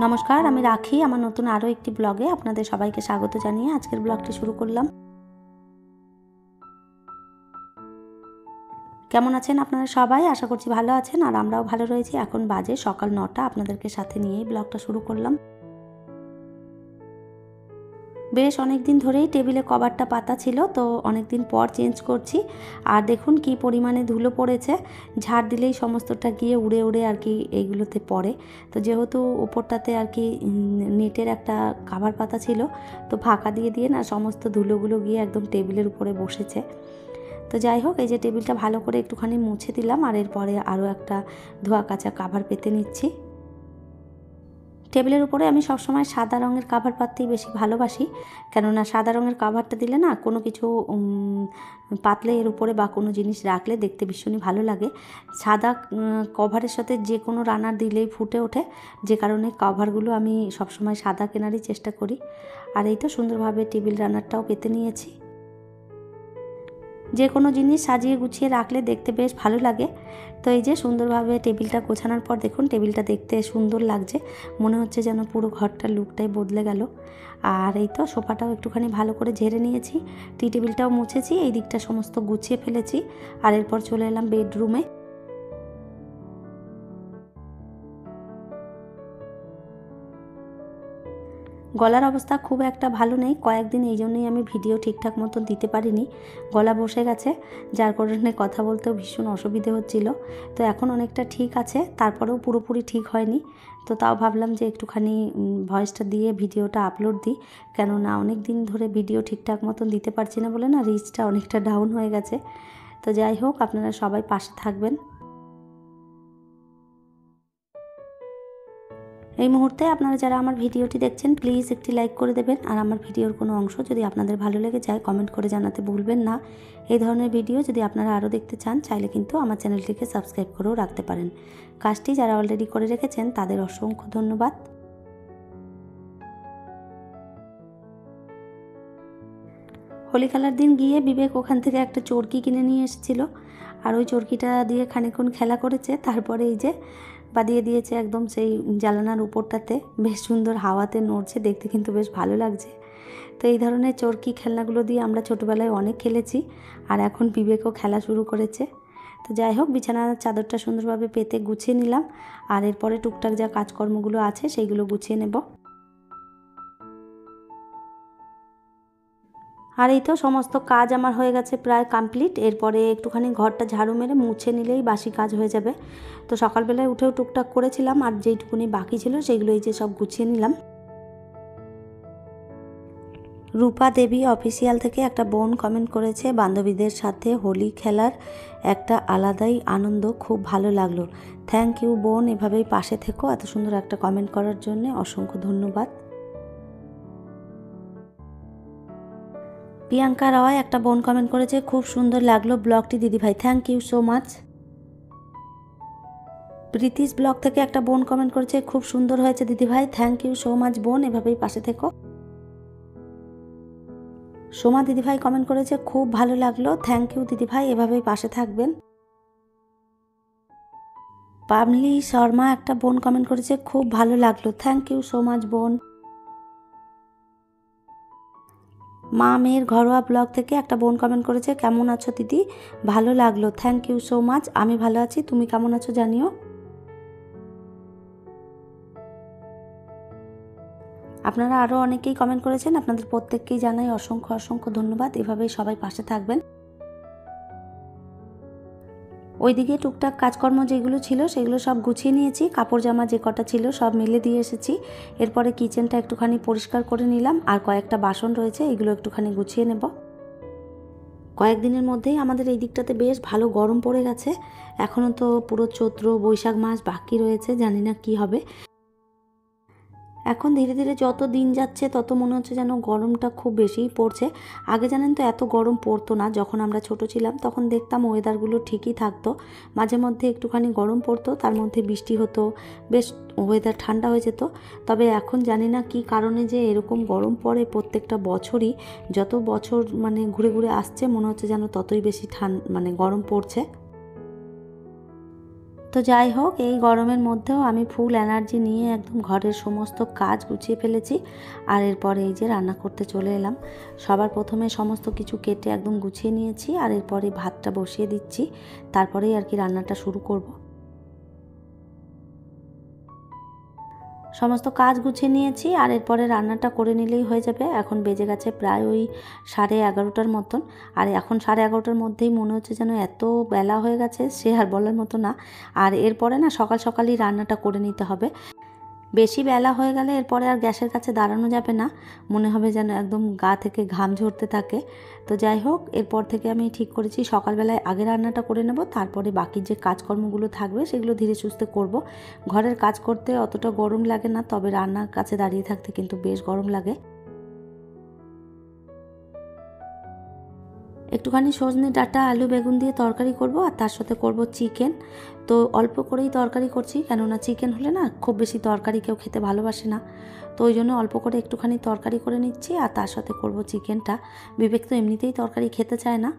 নমস্কার, আমি রাখি। আমার নতুন আরও একটি ব্লগে আপনাদের সবাইকে স্বাগত জানিয়ে আজকের ব্লগটি শুরু করলাম। কেমন আছেন আপনারা সবাই? আশা করছি ভালো আছেন, আর আমরাও ভালো রয়েছি। এখন বাজে সকাল 9টা। আপনাদেরকে সাথে নিয়েই ব্লগটা শুরু করলাম। বেশ অনেক দিন ধরেই টেবিলে কভারটা পাতা ছিল, তো অনেক দিন পর চেঞ্জ করছি। আর দেখুন কি পরিমাণে ধুলো পড়েছে, ঝাড় দিলেই সমস্তটা গিয়ে উড়ে উড়ে আর কি এইগুলোতে পড়ে। তো যেহেতু উপরটাতে আর কি নেটের একটা কভার পাতা ছিল, তো ফাঁকা দিয়ে দিয়ে না সমস্ত ধুলোগুলো গিয়ে একদম টেবিলের উপরে বসেছে। তো যাই হোক, এই যে টেবিলটা ভালো করে একটুখানি মুছে দিলাম, আর এরপরে আরও একটা ধোয়া কাচা কভার পেতে নিচ্ছি। টেবিলের উপরে আমি সবসময় সাদা রঙের কভার পাততেই বেশি ভালোবাসি, কেননা সাদা রঙের কভারটা দিলে না কোনো কিছু পাতলে এর উপরে বা কোনো জিনিস রাখলে দেখতে ভীষণই ভালো লাগে। সাদা কভারের সাথে যে কোনো রান্নার দিলেই ফুটে ওঠে, যে কারণে কভারগুলো আমি সবসময় সাদা কেনারই চেষ্টা করি। আর এই তো সুন্দরভাবে টেবিল রান্নারটাও পেতে নিয়েছি। যে কোনো জিনিস সাজিয়ে গুছিয়ে রাখলে দেখতে বেশ ভালো লাগে। তো এই যে সুন্দরভাবে টেবিলটা গোছানোর পর দেখুন টেবিলটা দেখতে সুন্দর লাগছে, মনে হচ্ছে যেন পুরো ঘরটার লুকটাই বদলে গেল। আর এই তো সোফাটাও একটুখানি ভালো করে ঝেড়ে নিয়েছি, টি টেবিলটাও মুছেছি, এই দিকটা সমস্ত গুছিয়ে ফেলেছি। আর এরপর চলে এলাম বেডরুমে। গলার অবস্থা খুব একটা ভালো নেই, কয়েকদিন এই জন্যই আমি ভিডিও ঠিকঠাক মতন দিতে পারিনি। গলা বসে গেছে, যার কারণে কথা বলতেও ভীষণ অসুবিধে হচ্ছিল। তো এখন অনেকটা ঠিক আছে, তারপরেও পুরোপুরি ঠিক হয়নি। তো তাও ভাবলাম যে একটুখানি ভয়েসটা দিয়ে ভিডিওটা আপলোড দিই, কেননা অনেক দিন ধরে ভিডিও ঠিকঠাক মতন দিতে পারছি না বলে না রিচটা অনেকটা ডাউন হয়ে গেছে। তো যাই হোক, আপনারা সবাই পাশে থাকবেন। এই মুহূর্তে আপনারা যারা আমার ভিডিওটি দেখছেন প্লিজ একটি লাইক করে দেবেন, আর আমার ভিডিওর কোনো অংশ যদি আপনাদের ভালো লেগে যায় কমেন্ট করে জানাতে ভুলবেন না। এই ধরনের ভিডিও যদি আপনারা আরও দেখতে চান চাইলে কিন্তু আমার চ্যানেলটিকে সাবস্ক্রাইব করেও রাখতে পারেন। কাজটি যারা অলরেডি করে রেখেছেন তাদের অসংখ্য ধন্যবাদ। হোলি খেলার দিন গিয়ে বিবেক ওখান থেকে একটা চরকি কিনে নিয়ে এসেছিলো, আর ওই চরকিটা দিয়ে খানিকক্ষণ খেলা করেছে। তারপরে এই যে বাদিয়ে দিয়েছে একদম সেই জানালার উপরটাতে, বেশ সুন্দর হাওয়াতে নড়ছে, দেখতে কিন্তু বেশ ভালো লাগছে। তো এই ধরনের চরকি খেলনাগুলো দিয়ে আমরা ছোটোবেলায় অনেক খেলেছি, আর এখন বিবেকও খেলা শুরু করেছে। তো যাই হোক, বিছানার চাদরটা সুন্দরভাবে পেতে গুছিয়ে নিলাম, আর এরপরে টুকটাক যা কাজকর্মগুলো আছে সেইগুলো গুছিয়ে নেব। আর এই তো সমস্ত কাজ আমার হয়ে গেছে প্রায় কমপ্লিট। এরপরে একটুখানি ঘরটা ঝাড়ু মেরে মুছে নিলেই বাসি কাজ হয়ে যাবে। তো সকালবেলায় উঠেও টুকটাক করেছিলাম, আর যেইটুকুনি বাকি ছিল সেগুলো এই যে সব গুছিয়ে নিলাম। রূপা দেবী অফিসিয়াল থেকে একটা বোন কমেন্ট করেছে, বান্ধবীদের সাথে হোলি খেলার একটা আলাদাই আনন্দ, খুব ভালো লাগলো। থ্যাংক ইউ বোন, এভাবেই পাশে থেকো। এত সুন্দর একটা কমেন্ট করার জন্য অসংখ্য ধন্যবাদ। প্রিয়াঙ্কা রয় একটা বোন কমেন্ট করেছে, খুব সুন্দর লাগলো ব্লগটি দিদিভাই, thank you so much. Pritish blog থেকে একটা বোন কমেন্ট করেছে, খুব সুন্দর হয়েছে দিদিভাই, থ্যাংক ইউ সো মাচ বোন, এভাবেই পাশে থেকো। সোমা দিদিভাই কমেন্ট করেছে, খুব ভালো লাগলো, থ্যাংক ইউ দিদিভাই, এভাবেই পাশে থাকবেন। পামলি শর্মা একটা বোন কমেন্ট করেছে, খুব ভালো লাগলো, থ্যাংক ইউ সো মাচ বোন। মা মেয়ের ঘরোয়া ব্লগ থেকে একটা বোন কমেন্ট করেছে, কেমন আছো দিদি, ভালো লাগলো, থ্যাংক ইউ সো মাচ, আমি ভালো আছি, তুমি কেমন আছো জানিও। আপনারা আরও অনেকেই কমেন্ট করেছেন, আপনাদের প্রত্যেককেই জানাই অসংখ্য অসংখ্য ধন্যবাদ। এভাবেই সবাই পাশে থাকবেন। ওইদিকে টুকটাক কাজকর্ম যেগুলো ছিল সেগুলো সব গুছিয়ে নিয়েছি, কাপড় জামা যে কটা ছিল সব মেলে দিয়ে এসেছি। এরপরে কিচেনটা একটুখানি পরিষ্কার করে নিলাম, আর কয়েকটা বাসন রয়েছে এগুলো একটুখানি গুছিয়ে নেব। কয়েকদিনের মধ্যেই আমাদের এই দিকটাতে বেশ ভালো গরম পড়ে গেছে। এখনও তো পুরো চৈত্র বৈশাখ মাস বাকি রয়েছে, জানি না কি হবে। এখন ধীরে ধীরে যত দিন যাচ্ছে তত মনে হচ্ছে যেন গরমটা খুব বেশিই পড়ছে। আগে জানেন তো এত গরম পড়তো না, যখন আমরা ছোট ছিলাম তখন দেখতাম ওয়েদারগুলো ঠিকই থাকতো, মাঝে মধ্যে একটুখানি গরম পড়তো, তার মধ্যে বৃষ্টি হতো, বেশ ওয়েদার ঠান্ডা হয়ে যেত। তবে এখন জানি না কি কারণে যে এরকম গরম পড়ে প্রত্যেকটা বছরই, যত বছর মানে ঘুরে ঘুরে আসছে মনে হচ্ছে যেন ততই বেশি গরম পড়ছে। তো যাই হোক, এই গরমের মধ্যেও আমি ফুল এনার্জি নিয়ে একদম ঘরের সমস্ত কাজ গুছিয়ে ফেলেছি। আর এরপরে এই যে রান্না করতে চলে এলাম। সবার প্রথমে সমস্ত কিছু কেটে একদম গুছিয়ে নিয়েছি, আর এরপরে ভাতটা বসিয়ে দিচ্ছি, তারপরেই আর কি রান্নাটা শুরু করব। সমস্ত কাজ গুছিয়ে নিয়েছি, আর এরপরে রান্নাটা করে নিলেই হয়ে যাবে। এখন বেজে গেছে প্রায় ওই 11:30টার মতন। আর এখন 11:30টার মধ্যেই মনে হচ্ছে যেন এত বেলা হয়ে গেছে, সে আর বলার মতো না। আর এরপরে না সকাল সকালই রান্নাটা করে নিতে হবে। বেশি বেলা হয়ে গেলে এরপরে আর গ্যাসের কাছে দাঁড়ানো যাবে না, মনে হবে যেন একদম গা থেকে ঘাম ঝরতে থাকে। তো যাই হোক, এরপর থেকে আমি ঠিক করেছি সকালবেলায় আগে রান্নাটা করে নেব, তারপরে বাকি যে কাজকর্মগুলো থাকবে সেগুলো ধীরে সুস্থে করব। ঘরের কাজ করতে অতটা গরম লাগে না, তবে রান্নার কাছে দাঁড়িয়ে থাকতে কিন্তু বেশ গরম লাগে। একটুখানি সজনে ডাঁটা আলু বেগুন দিয়ে তরকারি করব, আর তার সাথে করব চিকেন। তো অল্প করেই তরকারি করছি, কেননা চিকেন হলে না খুব বেশি তরকারি কেউ খেতে ভালোবাসে না। তো ওই জন্য অল্প করে একটুখানি তরকারি করে নিচ্ছি, আর তার সাথে করব চিকেনটা। বিবেক তো এমনিতেই তরকারি খেতে চায় না।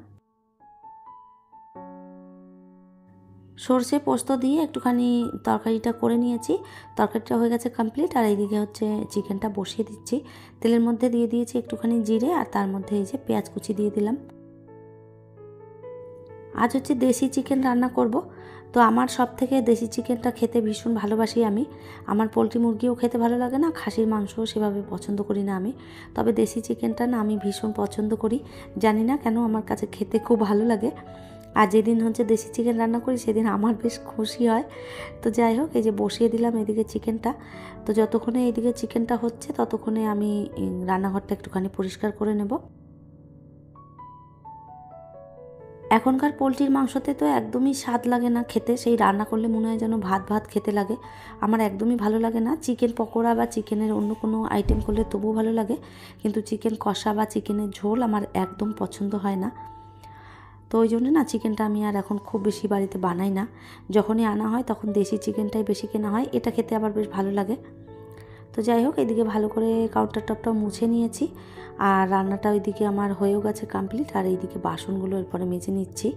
সর্ষে পোস্ত দিয়ে একটুখানি তরকারিটা করে নিয়েছি। তরকারিটা হয়ে গেছে কমপ্লিট, আর এইদিকে হচ্ছে চিকেনটা বসিয়ে দিচ্ছি। তেলের মধ্যে দিয়ে দিয়েছি একটুখানি জিরে, আর তার মধ্যে এই যে পেঁয়াজ কুচি দিয়ে দিলাম। আজ হচ্ছে দেশি চিকেন রান্না করব। তো আমার সব থেকে দেশি চিকেনটা খেতে ভীষণ ভালোবাসি আমি। আমার পোলট্রি মুরগিও খেতে ভালো লাগে না, খাসির মাংসও সেভাবে পছন্দ করি না আমি। তবে দেশি চিকেনটা না আমি ভীষণ পছন্দ করি, জানি না কেন আমার কাছে খেতে খুব ভালো লাগে। আর যেদিন হচ্ছে দেশি চিকেন রান্না করি সেদিন আমার বেশ খুশি হয়। তো যাই হোক, এই যে বসিয়ে দিলাম এদিকে চিকেনটা। তো যতক্ষণে এইদিকে চিকেনটা হচ্ছে ততক্ষণে আমি রান্নাঘরটা একটুখানি পরিষ্কার করে নেব। এখনকার পোলট্রির মাংসতে তো একদমই স্বাদ লাগে না খেতে, সেই রান্না করলে মনে হয় যেন ভাত ভাত খেতে লাগে। আমার একদমই ভালো লাগে না। চিকেন পকোড়া বা চিকেনের অন্য কোনো আইটেম করলে তবুও ভালো লাগে, কিন্তু চিকেন কষা বা চিকেনের ঝোল আমার একদম পছন্দ হয় না। তো ওই জন্য না চিকেনটা আমি আর এখন খুব বেশি বাড়িতে বানাই না। যখনই আনা হয় তখন দেশি চিকেনটাই বেশি কেনা হয়, এটা খেতে আবার বেশ ভালো লাগে। তো যাই হোক, এদিকে ভালো করে কাউন্টার টপটা মুছে নিয়েছি, আর রান্নাটা ওইদিকে আমার হয়েও গেছে কমপ্লিট। আর এইদিকে বাসনগুলো এরপরে মেজে নিচ্ছি।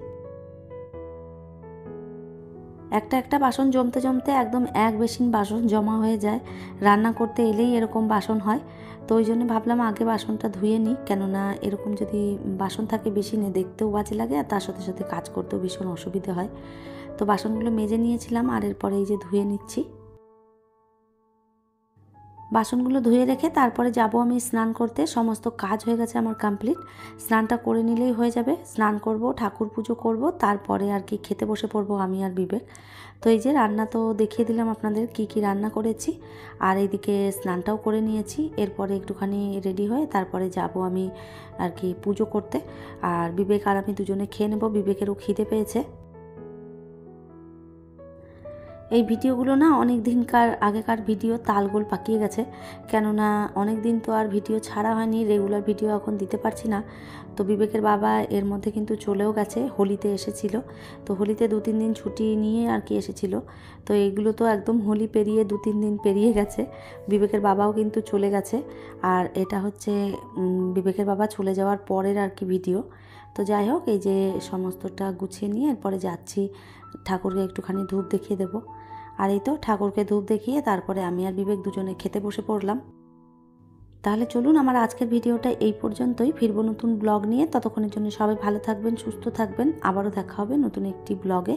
একটা একটা বাসন জমতে জমতে একদম এক বেসিন বাসন জমা হয়ে যায়। রান্না করতে এলেই এরকম বাসন হয়। তো ওই জন্য ভাবলাম আগে বাসনটা ধুয়ে নিই, কেননা এরকম যদি বাসন থাকে বেসিনে দেখতেও বাজে লাগে, আর তার সাথে সাথে কাজ করতেও ভীষণ অসুবিধে হয়। তো বাসনগুলো মেজে নিয়েছিলাম, আর এরপরে এই যে ধুয়ে নিচ্ছি। বাসনগুলো ধুয়ে রেখে তারপরে যাব আমি স্নান করতে। সমস্ত কাজ হয়ে গেছে আমার কমপ্লিট। স্নানটা করে নিলেই হয়ে যাবে। স্নান করব, ঠাকুর পুজো করব, তারপরে আর কি খেতে বসে পড়বো আমি আর বিবেক। তো এই যে রান্না তো দেখিয়ে দিলাম আপনাদের কি কি রান্না করেছি, আর এইদিকে স্নানটাও করে নিয়েছি। এরপরে একটুখানি রেডি হয়ে তারপরে যাব আমি আর কি পুজো করতে। আর বিবেক আর আমি দুজনে খেয়ে নেব, বিবেকেরও খিদে পেয়েছে। এই ভিডিওগুলো না অনেক দিনকার আগেকার ভিডিও, তালগোল পাকিয়ে গেছে, কেননা অনেক দিন তো আর ভিডিও ছাড়া হয়নি, রেগুলার ভিডিও এখন দিতে পারছি না। তো বিবেকের বাবা এর মধ্যে কিন্তু চলেও গেছে, হোলিতে এসেছিল। তো হোলিতে 2-3 দিন ছুটি নিয়ে আর কি এসেছিল। তো এইগুলো তো একদম হোলি পেরিয়ে 2-3 দিন পেরিয়ে গেছে। বিবেকের বাবাও কিন্তু চলে গেছে, আর এটা হচ্ছে বিবেকের বাবা চলে যাওয়ার পরের আর কি ভিডিও। তো যাই হোক, এই যে সমস্তটা গুছিয়ে নিয়ে এরপরে যাচ্ছি ঠাকুরকে একটুখানি ধূপ দেখিয়ে দেবো। আর এই তো ঠাকুরকে ধূপ দেখিয়ে তারপরে আমি আর বিবেক দুজনে খেতে বসে পড়লাম। তাহলে চলুন, আমার আজকের ভিডিওটা এই পর্যন্তই। ফিরবো নতুন ব্লগ নিয়ে, ততক্ষণের জন্য সবাই ভালো থাকবেন, সুস্থ থাকবেন। আবারও দেখা হবে নতুন একটি ব্লগে।